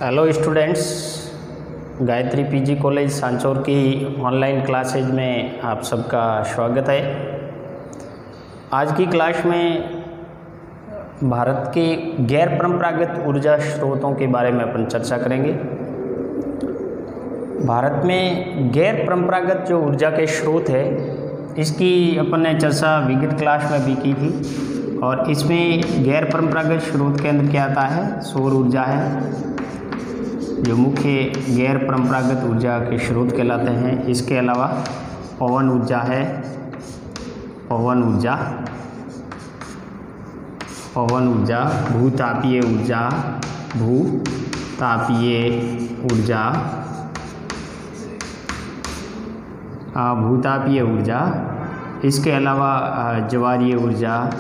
Hello students, Gayatri PG college Sanchore की online classes में आप सबका स्वागत है। आज की क्लास में भारत के गैर परंपरागत ऊर्जा स्रोतों के बारे में अपन चर्चा करेंगे। भारत में गैर परंपरागत जो ऊर्जा के स्रोत है, इसकी अपन ने चर्चा विगत क्लास में भी की थी। और इसमें गैर परंपरागत स्रोत के अंदर क्या आता है? सौर ऊर्जा है, जो मुख्य गैर परंपरागत ऊर्जा के स्रोत कहलाते हैं। इसके अलावा पवन ऊर्जा है, पवन ऊर्जा, भूतापीय ऊर्जा, इसके अलावा ज्वारीय ऊर्जा,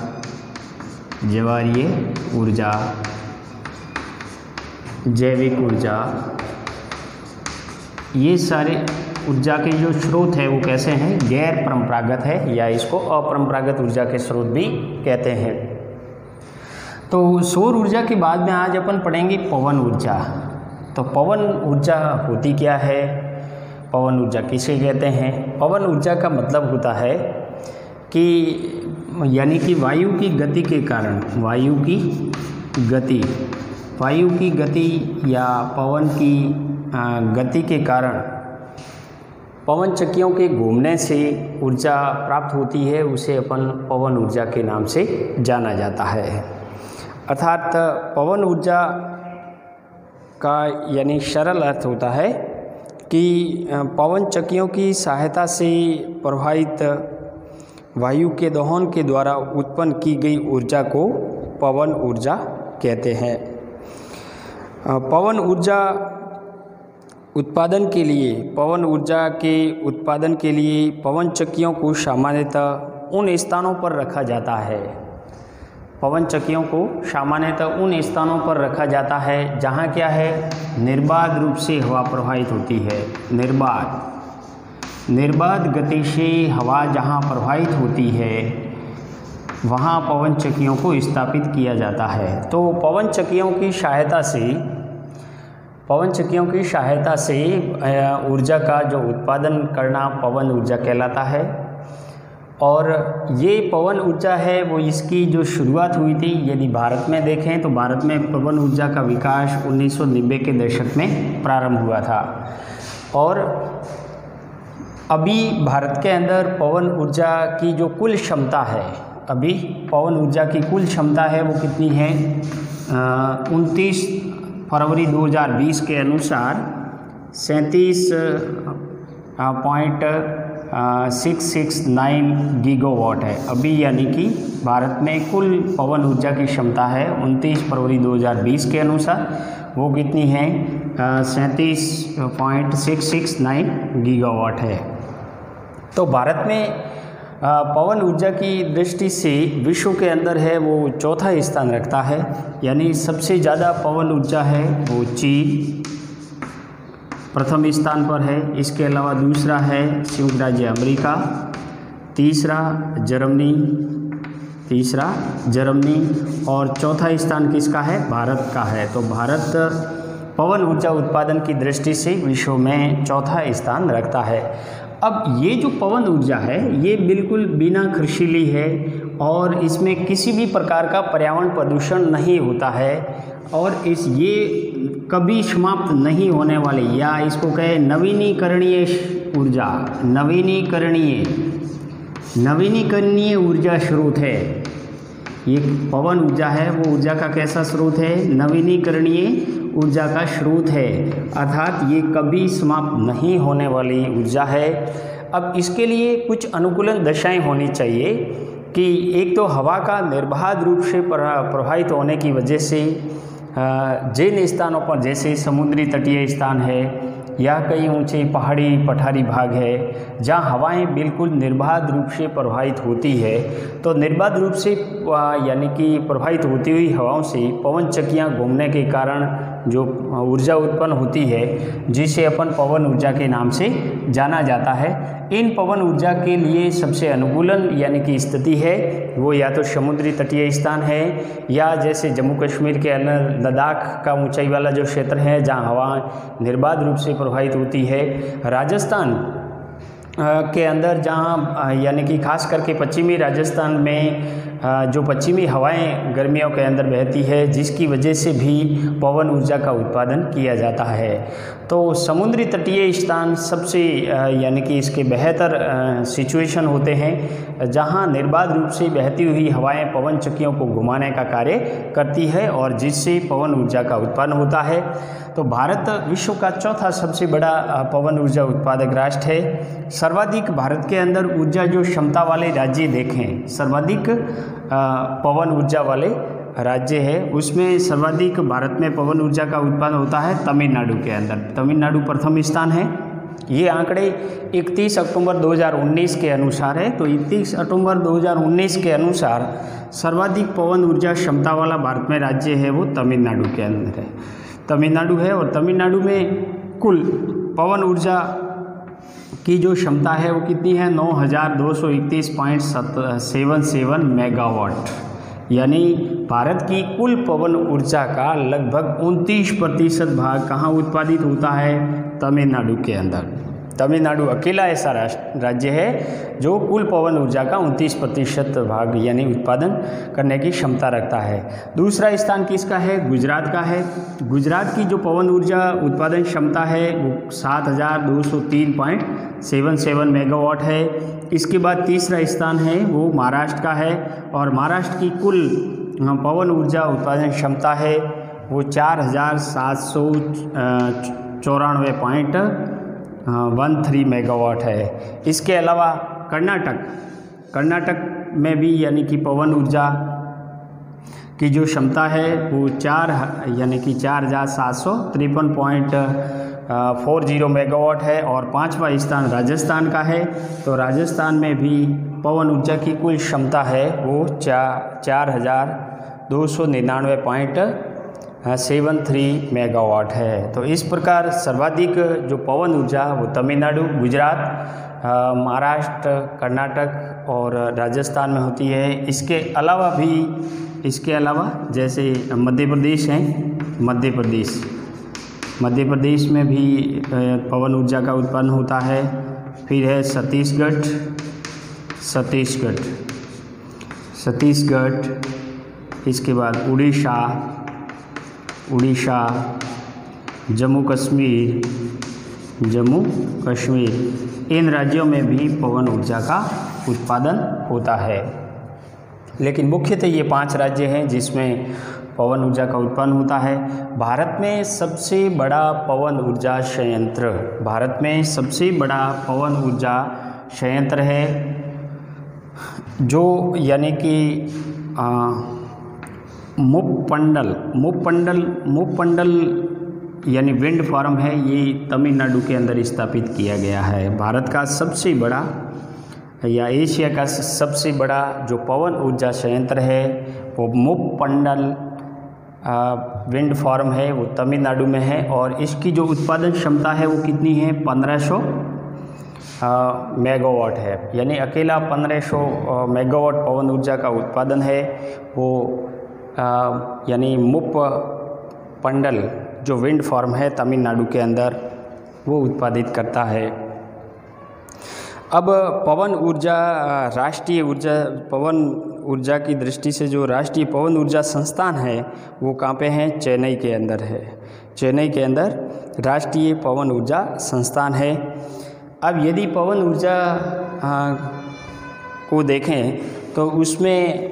जैविक ऊर्जा, ये सारे ऊर्जा के जो स्रोत है वो कैसे हैं? गैर परंपरागत है, या इसको अपरंपरागत ऊर्जा के स्रोत भी कहते हैं। तो सौर ऊर्जा के बाद में आज अपन पढ़ेंगे पवन ऊर्जा। तो पवन ऊर्जा होती क्या है? पवन ऊर्जा किसे कहते हैं? पवन ऊर्जा का मतलब होता है कि यानी कि वायु की गति के कारण, वायु की गति या पवन की गति के कारण पवन चक्कियों के घूमने से ऊर्जा प्राप्त होती है, उसे अपन पवन ऊर्जा के नाम से जाना जाता है। अर्थात पवन ऊर्जा का यानी सरल अर्थ होता है कि पवन चक्कियों की सहायता से प्रवाहित वायु के दोहन के द्वारा उत्पन्न की गई ऊर्जा को पवन ऊर्जा कहते हैं। पवन ऊर्जा उत्पादन के लिए पवन चक्कियों को सामान्यतः उन स्थानों पर रखा जाता है जहाँ क्या है, निर्बाध रूप से हवा प्रवाहित होती है। निर्बाध गति से हवा जहाँ प्रवाहित होती है, वहाँ पवन चक्कियों को स्थापित किया जाता है। तो पवन चक्कियों की सहायता से ऊर्जा का जो उत्पादन करना पवन ऊर्जा कहलाता है। और ये पवन ऊर्जा है वो इसकी जो शुरुआत हुई थी, यदि भारत में देखें तो भारत में पवन ऊर्जा का विकास 1990 के दशक में प्रारंभ हुआ था। और अभी भारत के अंदर पवन ऊर्जा की जो कुल क्षमता है, वो कितनी है? 29 फरवरी 2020 के अनुसार 37.669 गीगावाट है अभी। यानी कि भारत में कुल पवन ऊर्जा की क्षमता है 29 फरवरी 2020 के अनुसार वो कितनी है? 37.669 गीगावाट है। तो भारत में पवन ऊर्जा की दृष्टि से विश्व के अंदर है वो चौथा स्थान रखता है। यानी सबसे ज़्यादा पवन ऊर्जा है वो चीन प्रथम स्थान पर है। इसके अलावा दूसरा है संयुक्त राज्य अमेरिका, तीसरा जर्मनी और चौथा स्थान किसका है? भारत का है। तो भारत पवन ऊर्जा उत्पादन की दृष्टि से विश्व में चौथा स्थान रखता है। अब ये जो पवन ऊर्जा है ये बिल्कुल बिना खर्चीली है और इसमें किसी भी प्रकार का पर्यावरण प्रदूषण नहीं होता है, और ये कभी समाप्त नहीं होने वाली, या इसको कहे नवीनीकरणीय ऊर्जा, नवीनीकरणीय ऊर्जा स्रोत है। ये पवन ऊर्जा है वो ऊर्जा का कैसा स्रोत है? नवीनीकरणीय ऊर्जा का स्रोत है, अर्थात ये कभी समाप्त नहीं होने वाली ऊर्जा है। अब इसके लिए कुछ अनुकूलन दशाएं होनी चाहिए कि एक तो हवा का निर्बाध रूप से प्रवाहित होने की वजह से जिन स्थानों पर, जैसे समुद्री तटीय स्थान है या कई ऊंचे पहाड़ी पठारी भाग है जहां हवाएं बिल्कुल निर्बाध रूप से प्रवाहित होती है, तो निर्बाध रूप से यानी कि प्रवाहित होती हुई हवाओं से पवन चक्कियां घूमने के कारण जो ऊर्जा उत्पन्न होती है जिसे अपन पवन ऊर्जा के नाम से जाना जाता है। इन पवन ऊर्जा के लिए सबसे अनुकूलन यानी कि स्थिति है वो या तो समुद्री तटीय स्थान है, या जैसे जम्मू कश्मीर के अंदर लद्दाख का ऊंचाई वाला जो क्षेत्र है जहां हवा निर्बाध रूप से प्रवाहित होती है, राजस्थान के अंदर जहाँ यानी कि खास करके पश्चिमी राजस्थान में जो पश्चिमी हवाएं गर्मियों के अंदर बहती है जिसकी वजह से भी पवन ऊर्जा का उत्पादन किया जाता है। तो समुद्री तटीय स्थान सबसे यानी कि इसके बेहतर सिचुएशन होते हैं जहां निर्बाध रूप से बहती हुई हवाएं पवन चक्कियों को घुमाने का कार्य करती है और जिससे पवन ऊर्जा का उत्पन्न होता है। तो भारत विश्व का चौथा सबसे बड़ा पवन ऊर्जा उत्पादक राष्ट्र है। सर्वाधिक भारत के अंदर ऊर्जा जो क्षमता वाले राज्य देखें, सर्वाधिक पवन ऊर्जा वाले राज्य है उसमें सर्वाधिक भारत में पवन ऊर्जा का उत्पादन होता है तमिलनाडु के अंदर। तमिलनाडु प्रथम स्थान है। ये आंकड़े 31 अक्टूबर 2019 के अनुसार है। तो 31 अक्टूबर 2019 के अनुसार सर्वाधिक पवन ऊर्जा क्षमता वाला भारत में राज्य है वो तमिलनाडु के अंदर है, तमिलनाडु है। और तमिलनाडु में कुल पवन ऊर्जा की जो क्षमता है वो कितनी है, 9231.77 मेगावाट, यानी भारत की कुल पवन ऊर्जा का लगभग 29% भाग कहाँ उत्पादित होता है, तमिलनाडु के अंदर। तमिलनाडु अकेला ऐसा राज्य है जो कुल पवन ऊर्जा का 29% भाग यानी उत्पादन करने की क्षमता रखता है। दूसरा स्थान किसका है, गुजरात का है। गुजरात की जो पवन ऊर्जा उत्पादन क्षमता है वो 7203.77 मेगावाट है। इसके बाद तीसरा स्थान है वो महाराष्ट्र का है और महाराष्ट्र की कुल पवन ऊर्जा उत्पादन क्षमता है वो 4794.13 मेगावाट है। इसके अलावा कर्नाटक में भी यानी कि पवन ऊर्जा की जो क्षमता है वो 4753.40 मेगावाट है। और पांचवा स्थान राजस्थान का है। तो राजस्थान में भी पवन ऊर्जा की कुल क्षमता है वो 4299.73 मेगावाट है। तो इस प्रकार सर्वाधिक जो पवन ऊर्जा वो तमिलनाडु, गुजरात, महाराष्ट्र, कर्नाटक और राजस्थान में होती है। इसके अलावा जैसे मध्य प्रदेश है, मध्य प्रदेश में भी पवन ऊर्जा का उत्पन्न होता है। फिर है छत्तीसगढ़, इसके बाद उड़ीसा, जम्मू कश्मीर, इन राज्यों में भी पवन ऊर्जा का उत्पादन होता है। लेकिन मुख्यतः ये 5 राज्य हैं जिसमें पवन ऊर्जा का उत्पन्न होता है। भारत में सबसे बड़ा पवन ऊर्जा संयंत्र है जो यानी कि मुप्पंडल यानी विंड फार्म है, ये तमिलनाडु के अंदर स्थापित किया गया है। भारत का सबसे बड़ा या एशिया का सबसे बड़ा जो पवन ऊर्जा संयंत्र है वो मुप्पंडल विंड फार्म है, वो तमिलनाडु में है। और इसकी जो उत्पादन क्षमता है वो कितनी है, 1500 मेगावाट है। यानी अकेला 1500 मेगावाट पवन ऊर्जा का उत्पादन है वो यानी मुप्पंडल जो विंड फार्म है तमिलनाडु के अंदर वो उत्पादित करता है। अब पवन ऊर्जा की दृष्टि से जो राष्ट्रीय पवन ऊर्जा संस्थान है वो कहाँ पे है, चेन्नई के अंदर है। चेन्नई के अंदर राष्ट्रीय पवन ऊर्जा संस्थान है। अब यदि पवन ऊर्जा को देखें तो उसमें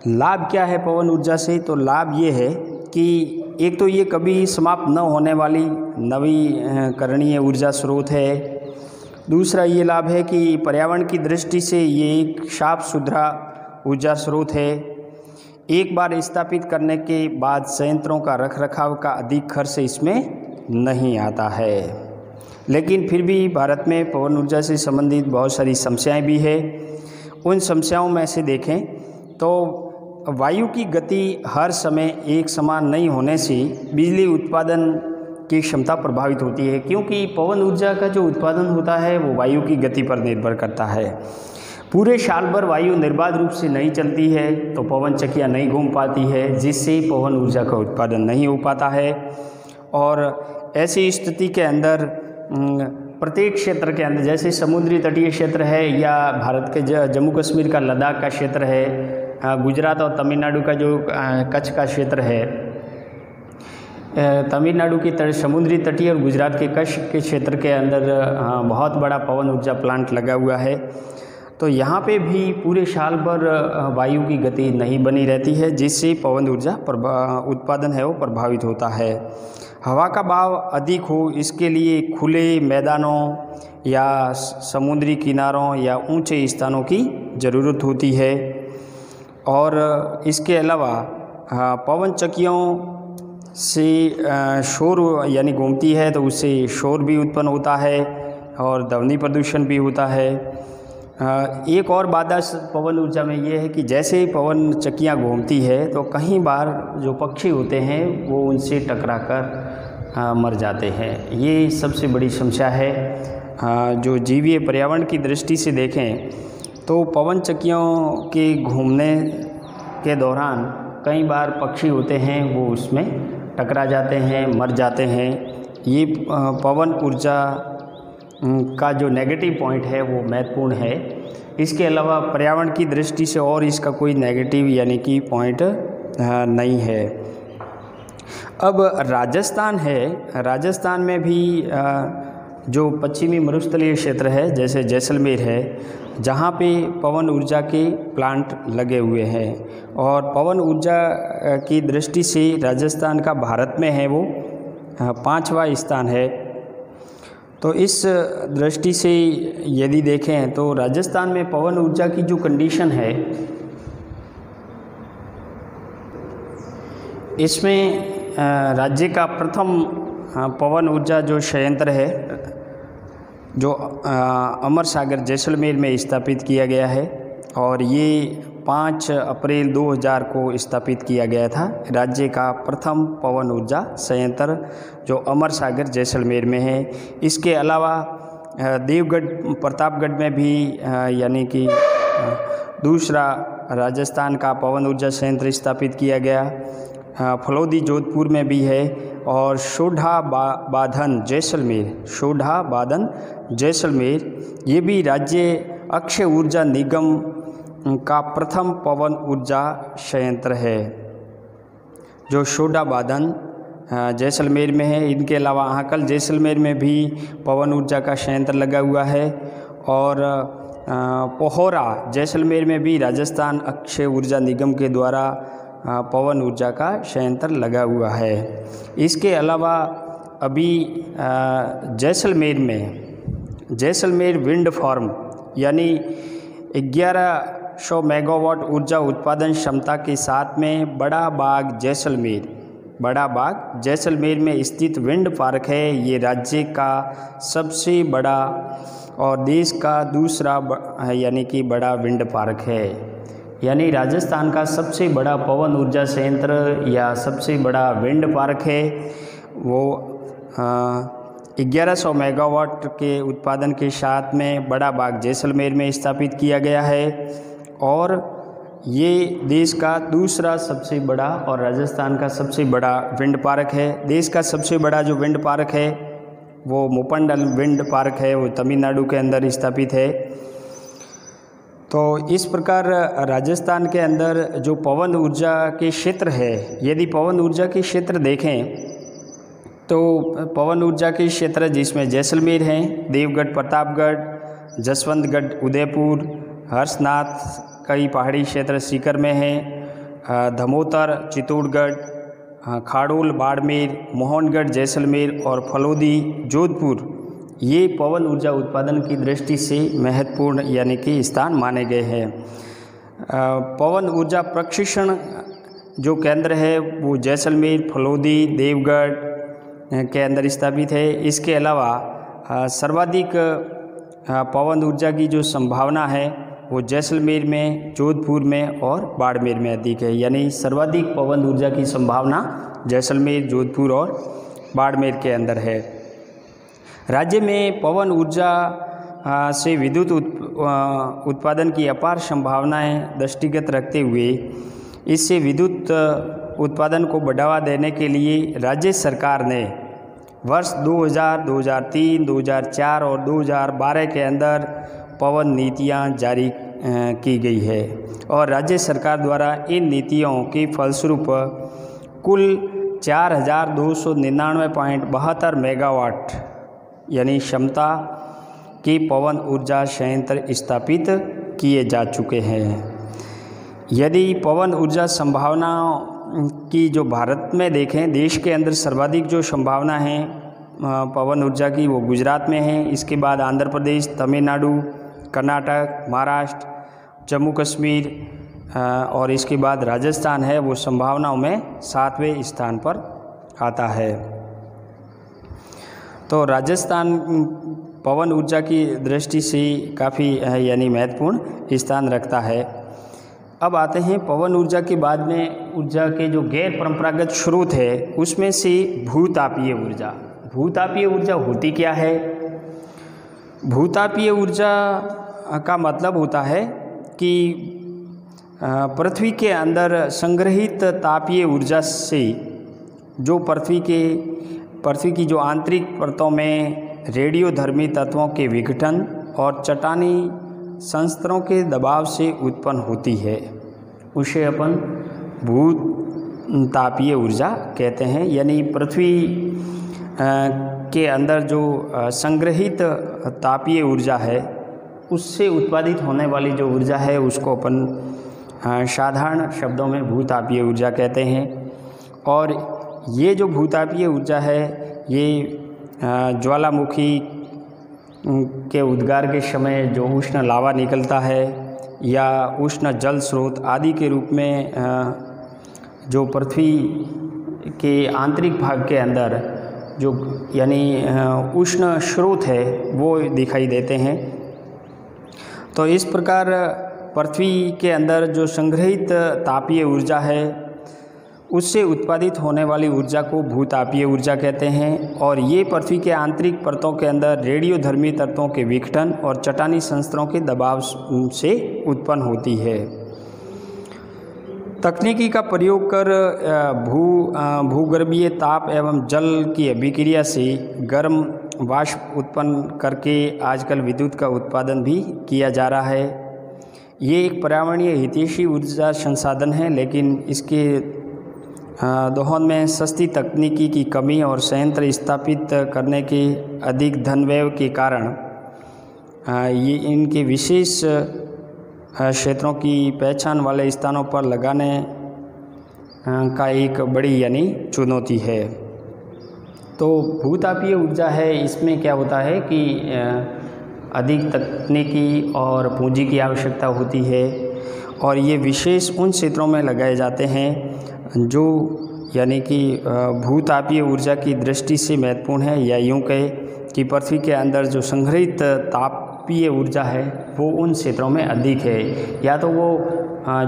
लाभ क्या है पवन ऊर्जा से, तो लाभ ये है कि एक तो ये कभी समाप्त न होने वाली नवीकरणीय ऊर्जा स्रोत है। दूसरा ये लाभ है कि पर्यावरण की दृष्टि से ये एक साफ सुथरा ऊर्जा स्रोत है। एक बार स्थापित करने के बाद संयंत्रों का रखरखाव का अधिक खर्च इसमें नहीं आता है। लेकिन फिर भी भारत में पवन ऊर्जा से संबंधित बहुत सारी समस्याएं भी है। उन समस्याओं में से देखें तो वायु की गति हर समय एक समान नहीं होने से बिजली उत्पादन की क्षमता प्रभावित होती है, क्योंकि पवन ऊर्जा का जो उत्पादन होता है वो वायु की गति पर निर्भर करता है। पूरे साल भर वायु निर्बाध रूप से नहीं चलती है तो पवन चक्कियाँ नहीं घूम पाती है, जिससे पवन ऊर्जा का उत्पादन नहीं हो पाता है। और ऐसी स्थिति के अंदर प्रत्येक क्षेत्र के अंदर, जैसे समुद्री तटीय क्षेत्र है या भारत के जम्मू कश्मीर का लद्दाख का क्षेत्र है, गुजरात और तमिलनाडु का जो कच्छ का क्षेत्र है, तमिलनाडु की समुद्री तटीय और गुजरात के कच्छ के क्षेत्र के अंदर बहुत बड़ा पवन ऊर्जा प्लांट लगा हुआ है। तो यहाँ पे भी पूरे साल भर वायु की गति नहीं बनी रहती है, जिससे पवन ऊर्जा उत्पादन है वो प्रभावित होता है। हवा का बहाव अधिक हो, इसके लिए खुले मैदानों या समुद्री किनारों या ऊंचे स्थानों की ज़रूरत होती है। और इसके अलावा पवन चक्कियों से शोर यानी घूमती है तो उससे शोर भी उत्पन्न होता है और ध्वनि प्रदूषण भी होता है। एक और बाधा पवन ऊर्जा में ये है कि जैसे ही पवन चक्कियाँ घूमती है तो कई बार जो पक्षी होते हैं वो उनसे टकराकर मर जाते हैं। ये सबसे बड़ी समस्या है। जो जीवीय पर्यावरण की दृष्टि से देखें तो पवन चक्कियों के घूमने के दौरान कई बार पक्षी होते हैं वो उसमें टकरा जाते हैं, मर जाते हैं। ये पवन ऊर्जा का जो नेगेटिव पॉइंट है वो महत्वपूर्ण है। इसके अलावा पर्यावरण की दृष्टि से और इसका कोई नेगेटिव यानी कि पॉइंट नहीं है। अब राजस्थान है, राजस्थान में भी जो पश्चिमी मरुस्थलीय क्षेत्र है जैसे जैसलमेर है, जहाँ पे पवन ऊर्जा के प्लांट लगे हुए हैं। और पवन ऊर्जा की दृष्टि से राजस्थान का भारत में है वो 5वां स्थान है। तो इस दृष्टि से यदि देखें तो राजस्थान में पवन ऊर्जा की जो कंडीशन है, इसमें राज्य का प्रथम पवन ऊर्जा जो संयंत्र है जो अमर सागर जैसलमेर में स्थापित किया गया है और ये 5 अप्रैल 2000 को स्थापित किया गया था। राज्य का प्रथम पवन ऊर्जा संयंत्र जो अमर सागर जैसलमेर में है। इसके अलावा देवगढ़ प्रतापगढ़ में भी यानी कि दूसरा राजस्थान का पवन ऊर्जा संयंत्र स्थापित किया गया। फलौदी जोधपुर में भी है और सोढ़ा बाधन जैसलमेर ये भी राज्य अक्षय ऊर्जा निगम का प्रथम पवन ऊर्जा संयंत्र है जो सोढ़ा बाधन जैसलमेर में है। इनके अलावा आंकल जैसलमेर में भी पवन ऊर्जा का संयंत्र लगा हुआ है और पोहरा जैसलमेर में भी राजस्थान अक्षय ऊर्जा निगम के द्वारा पवन ऊर्जा का संयंत्र लगा हुआ है। इसके अलावा अभी जैसलमेर विंड फार्म यानी 1100 मेगावाट ऊर्जा उत्पादन क्षमता के साथ में बड़ा बाग जैसलमेर में स्थित विंड पार्क है। ये राज्य का सबसे बड़ा और देश का दूसरा यानी कि बड़ा विंड पार्क है। यानी राजस्थान का सबसे बड़ा पवन ऊर्जा संयंत्र या सबसे बड़ा विंड पार्क है वो 1100 मेगावाट के उत्पादन के साथ में बड़ा बाग जैसलमेर में स्थापित किया गया है और ये देश का दूसरा सबसे बड़ा और राजस्थान का सबसे बड़ा विंड पार्क है। देश का सबसे बड़ा जो विंड पार्क है वो मुपंडल विंड पार्क है, वो तमिलनाडु के अंदर स्थापित है। तो इस प्रकार राजस्थान के अंदर जो पवन ऊर्जा के क्षेत्र है, यदि पवन ऊर्जा के क्षेत्र देखें तो पवन ऊर्जा के क्षेत्र जिसमें जैसलमेर हैं, देवगढ़ प्रतापगढ़, जसवंतगढ़ उदयपुर, हर्षनाथ कई पहाड़ी क्षेत्र सीकर में हैं, धमोतर चित्तौड़गढ़, खाड़ोल बाड़मेर, मोहनगढ़ जैसलमेर और फलौदी जोधपुर ये पवन ऊर्जा उत्पादन की दृष्टि से महत्वपूर्ण यानी कि स्थान माने गए हैं। पवन ऊर्जा प्रशिक्षण जो केंद्र है वो जैसलमेर, फलौदी, देवगढ़ के अंदर स्थापित है। इसके अलावा सर्वाधिक पवन ऊर्जा की जो संभावना है वो जैसलमेर में, जोधपुर में और बाड़मेर में अधिक है। यानी सर्वाधिक पवन ऊर्जा की संभावना जैसलमेर, जोधपुर और बाड़मेर के अंदर है। राज्य में पवन ऊर्जा से विद्युत उत्पादन की अपार संभावनाएं दृष्टिगत रखते हुए इससे विद्युत उत्पादन को बढ़ावा देने के लिए राज्य सरकार ने वर्ष 2000, 2003, 2004 और 2012 के अंदर पवन नीतियां जारी की गई है और राज्य सरकार द्वारा इन नीतियों के फलस्वरूप कुल 4299.72 मेगावाट यानी क्षमता के पवन ऊर्जा संयंत्र स्थापित किए जा चुके हैं। यदि पवन ऊर्जा संभावनाओं की जो भारत में देखें, देश के अंदर सर्वाधिक जो संभावना है पवन ऊर्जा की वो गुजरात में है। इसके बाद आंध्र प्रदेश, तमिलनाडु, कर्नाटक, महाराष्ट्र, जम्मू कश्मीर और इसके बाद राजस्थान है, वो संभावनाओं में 7वें स्थान पर आता है। तो राजस्थान पवन ऊर्जा की दृष्टि से काफ़ी यानी महत्वपूर्ण स्थान रखता है। अब आते हैं पवन ऊर्जा के बाद में ऊर्जा के जो गैर परंपरागत स्रोत है उसमें से भूतापीय ऊर्जा। भूतापीय ऊर्जा होती क्या है? भूतापीय ऊर्जा का मतलब होता है कि पृथ्वी के अंदर संग्रहित तापीय ऊर्जा से जो पृथ्वी की जो आंतरिक परतों में रेडियोधर्मी तत्वों के विघटन और चट्टानी संस्तरों के दबाव से उत्पन्न होती है, उसे अपन भूतापीय ऊर्जा कहते हैं। यानी पृथ्वी के अंदर जो संग्रहित तापीय ऊर्जा है उससे उत्पादित होने वाली जो ऊर्जा है उसको अपन साधारण शब्दों में भूतापीय ऊर्जा कहते हैं। और ये जो भूतापीय ऊर्जा है ये ज्वालामुखी के उद्गार के समय जो उष्ण लावा निकलता है या उष्ण जल स्रोत आदि के रूप में जो पृथ्वी के आंतरिक भाग के अंदर जो यानी उष्ण स्रोत है वो दिखाई देते हैं। तो इस प्रकार पृथ्वी के अंदर जो संग्रहित तापीय ऊर्जा है उससे उत्पादित होने वाली ऊर्जा को भूतापीय ऊर्जा कहते हैं। और ये पृथ्वी के आंतरिक परतों के अंदर रेडियोधर्मी तत्वों के विघटन और चट्टानी संस्तरों के दबाव से उत्पन्न होती है। तकनीकी का प्रयोग कर भूगर्भीय ताप एवं जल की अभिक्रिया से गर्म वाष्प उत्पन्न करके आजकल विद्युत का उत्पादन भी किया जा रहा है। ये एक पर्यावरणीय हितैषी ऊर्जा संसाधन है, लेकिन इसके दोहन में सस्ती तकनीकी की कमी और संयंत्र स्थापित करने के अधिक धन व्यय के कारण ये इनके विशेष क्षेत्रों की पहचान वाले स्थानों पर लगाने का एक बड़ी यानी चुनौती है। तो भूतापीय ऊर्जा है, इसमें क्या होता है कि अधिक तकनीकी और पूंजी की आवश्यकता होती है और ये विशेष उन क्षेत्रों में लगाए जाते हैं जो यानी कि भूतापीय ऊर्जा की दृष्टि से महत्वपूर्ण है, या यूँ कहे कि पृथ्वी के अंदर जो संग्रहित तापीय ऊर्जा है वो उन क्षेत्रों में अधिक है। या तो वो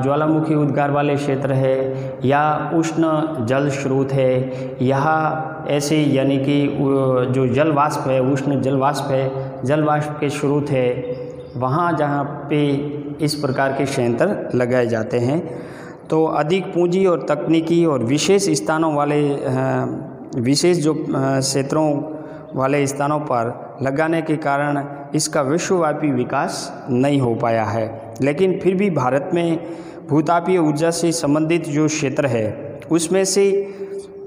ज्वालामुखी उद्गार वाले क्षेत्र है या उष्ण जल स्रोत है, यहाँ ऐसे यानी कि जो जल वाष्प है, उष्ण जल वाष्प है, जल वाष्प के स्रोत है, वहाँ जहाँ पे इस प्रकार के संयंत्र लगाए जाते हैं। तो अधिक पूंजी और तकनीकी और विशेष स्थानों वाले विशेष जो क्षेत्रों वाले स्थानों पर लगाने के कारण इसका विश्वव्यापी विकास नहीं हो पाया है। लेकिन फिर भी भारत में भूतापीय ऊर्जा से संबंधित जो क्षेत्र है उसमें से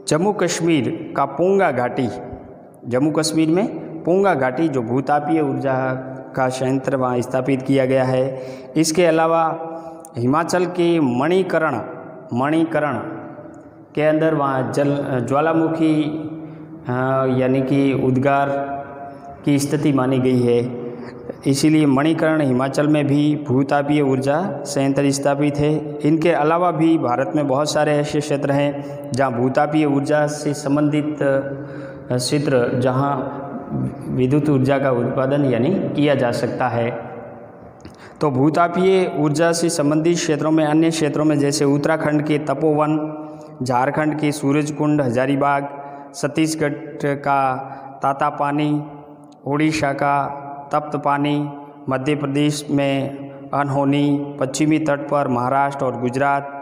जम्मू कश्मीर का पोंगा घाटी, जम्मू कश्मीर में पोंगा घाटी जो भूतापीय ऊर्जा का संयंत्र वहाँ स्थापित किया गया है। इसके अलावा हिमाचल के मणिकरण के अंदर वहाँ ज्वालामुखी यानी कि उद्गार की स्थिति मानी गई है, इसीलिए मणिकरण हिमाचल में भी भूतापीय ऊर्जा संयंत्र स्थापित है। इनके अलावा भी भारत में बहुत सारे ऐसे क्षेत्र हैं जहाँ भूतापीय ऊर्जा से संबंधित क्षेत्र जहाँ विद्युत ऊर्जा का उत्पादन यानी किया जा सकता है। तो भूतापीय ऊर्जा से संबंधित क्षेत्रों में अन्य क्षेत्रों में जैसे उत्तराखंड के तपोवन, झारखंड के सूरजकुंड, हजारीबाग, छत्तीसगढ़ का तातापानी, उड़ीसा का तप्त पानी, मध्य प्रदेश में अनहोनी, पश्चिमी तट पर महाराष्ट्र और गुजरात,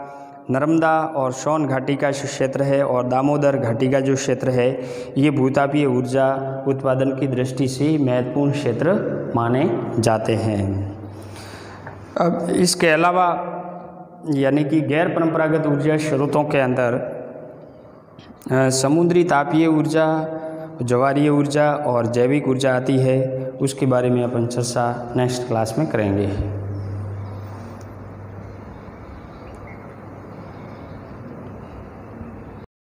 नर्मदा और सोन घाटी का क्षेत्र है और दामोदर घाटी का जो क्षेत्र है ये भूतापीय ऊर्जा उत्पादन की दृष्टि से महत्वपूर्ण क्षेत्र माने जाते हैं। अब इसके अलावा यानी कि गैर परंपरागत ऊर्जा स्रोतों के अंदर समुद्री तापीय ऊर्जा, ज्वारीय ऊर्जा और जैविक ऊर्जा आती है। उसके बारे में अपन चर्चा नेक्स्ट क्लास में करेंगे।